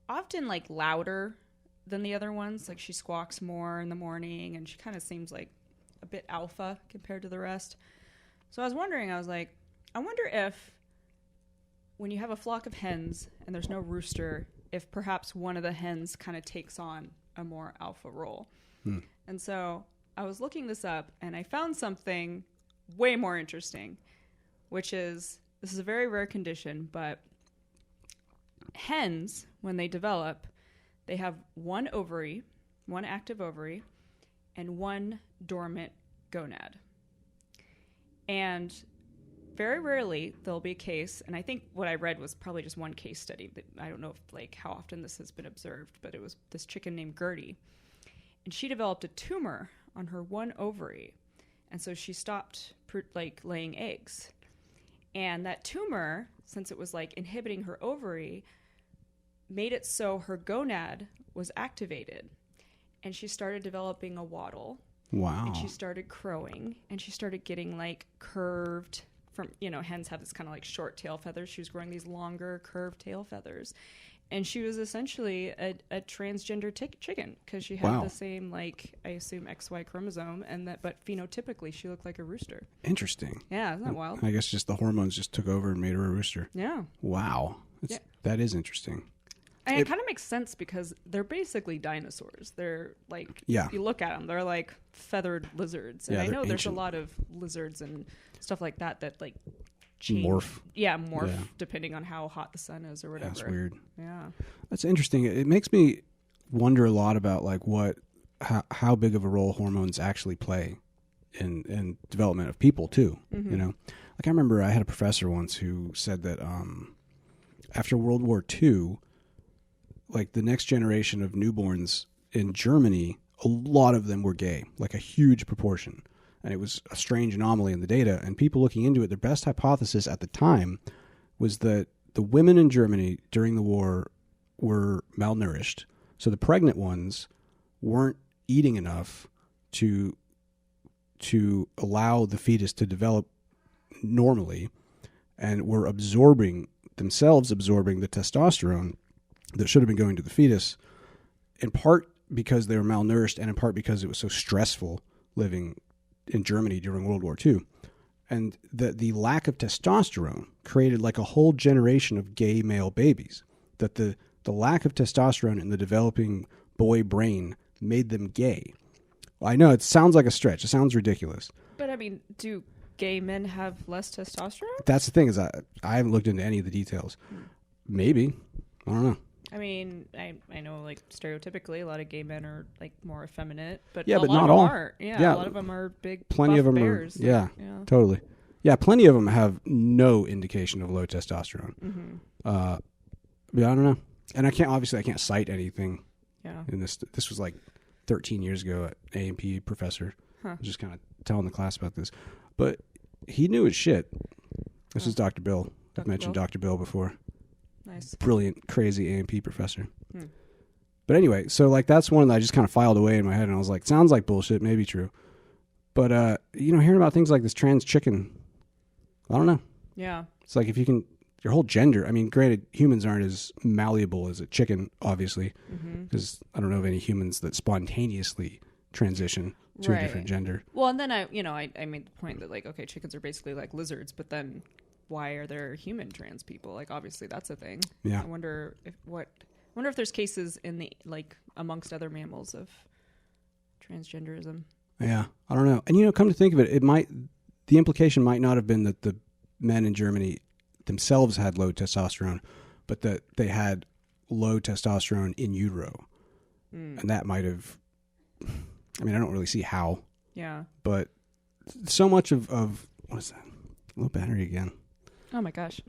often like louder than the other ones. Like she squawks more in the morning and she kind of seems like a bit alpha compared to the rest. So I was wondering, I was like, I wonder if when you have a flock of hens and there's no rooster, if perhaps one of the hens kind of takes on a more alpha role. And so I was looking this up and I found something way more interesting, which is, this is a very rare condition, but hens, when they develop, they have one active ovary, and one dormant gonad. And very rarely there'll be a case, and I think what I read was probably just one case study. I don't know if like how often this has been observed, but it was this chicken named Gertie. And she developed a tumor on her one ovary. And so she stopped laying eggs. And that tumor, since it was like inhibiting her ovary, made it so her gonad was activated. And she started developing a waddle. Wow. And she started crowing. And she started getting like curved from, you know, hens have this kind of like short tail feathers. She was growing these longer curved tail feathers. And she was essentially a transgender chicken because she had the same, like, I assume, XY chromosome, but phenotypically she looked like a rooster. Interesting. Yeah, isn't that wild? I guess just the hormones just took over and made her a rooster. Yeah. Wow. That is interesting. And it kind of makes sense because they're basically dinosaurs. They're like, you look at them, they're like feathered lizards. And I know there's a lot of lizards and stuff like that like change. Morph. Yeah, depending on how hot the sun is or whatever. That's weird. Yeah. That's interesting. It makes me wonder a lot about like how big of a role hormones actually play in development of people too. Mm-hmm. You know, like I remember I had a professor once who said that after World War II, like the next generation of newborns in Germany, a lot of them were gay, like a huge proportion. and it was a strange anomaly in the data. And people looking into it, their best hypothesis at the time was that the women in Germany during the war were malnourished. So the pregnant ones weren't eating enough to allow the fetus to develop normally, and were absorbing the testosterone that should have been going to the fetus, in part because they were malnourished and in part because it was so stressful living in Germany during World War II. And the lack of testosterone created like a whole generation of gay male babies. That the lack of testosterone in the developing boy brain made them gay. Well, I know it sounds like a stretch. It sounds ridiculous. But I mean, do gay men have less testosterone? That's the thing, is I haven't looked into any of the details. Maybe. I don't know. I mean, I know, like, stereotypically, a lot of gay men are, like, more effeminate, but yeah, a but lot not of them all. are. Yeah, a lot of them are big, plenty buff of them bears. Are. Yeah, totally. Yeah, plenty of them have no indication of low testosterone. Mm-hmm. But I don't know, and I can't cite anything. Yeah. In this was like 13 years ago at A&P professor. I was just kind of telling the class about this, but he knew his shit. This is Dr. Bill. I've mentioned Dr. Bill before. Nice. Brilliant, crazy A&P professor. But anyway, so like that's one that I just kind of filed away in my head, and I was like, sounds like bullshit, maybe true. But hearing about things like this trans chicken, I don't know. Yeah. It's like if you can, your whole gender. I mean, granted, humans aren't as malleable as a chicken, obviously, because I don't know of any humans that spontaneously transition to a different gender. Well, and then I made the point that, like, okay, chickens are basically like lizards, but then why are there human trans people? Like, obviously that's a thing. Yeah. I wonder if there's cases in the, like, amongst other mammals of transgenderism. Yeah, I don't know. And come to think of it, the implication might not have been that the men in Germany themselves had low testosterone, but that they had low testosterone in utero. And that might have, I mean, I don't really see how. Yeah. But so much of what is that? Low battery again. Oh my gosh.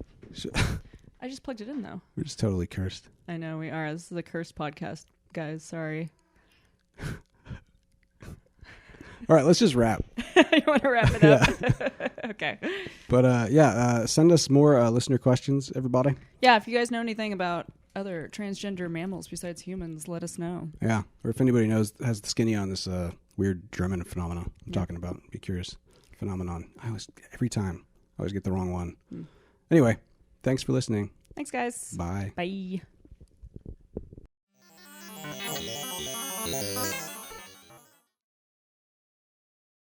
I just plugged it in though. We're just totally cursed. I know we are. This is a cursed podcast, guys. Sorry. All right, let's just wrap. You want to wrap it up? Okay. But send us more listener questions, everybody. Yeah, if you guys know anything about other transgender mammals besides humans, let us know. Yeah, or if anybody has the skinny on this weird German phenomenon I'm talking about, be curious. Phenomenon. Every time I always get the wrong one. Anyway, thanks for listening. Thanks, guys. Bye. Bye.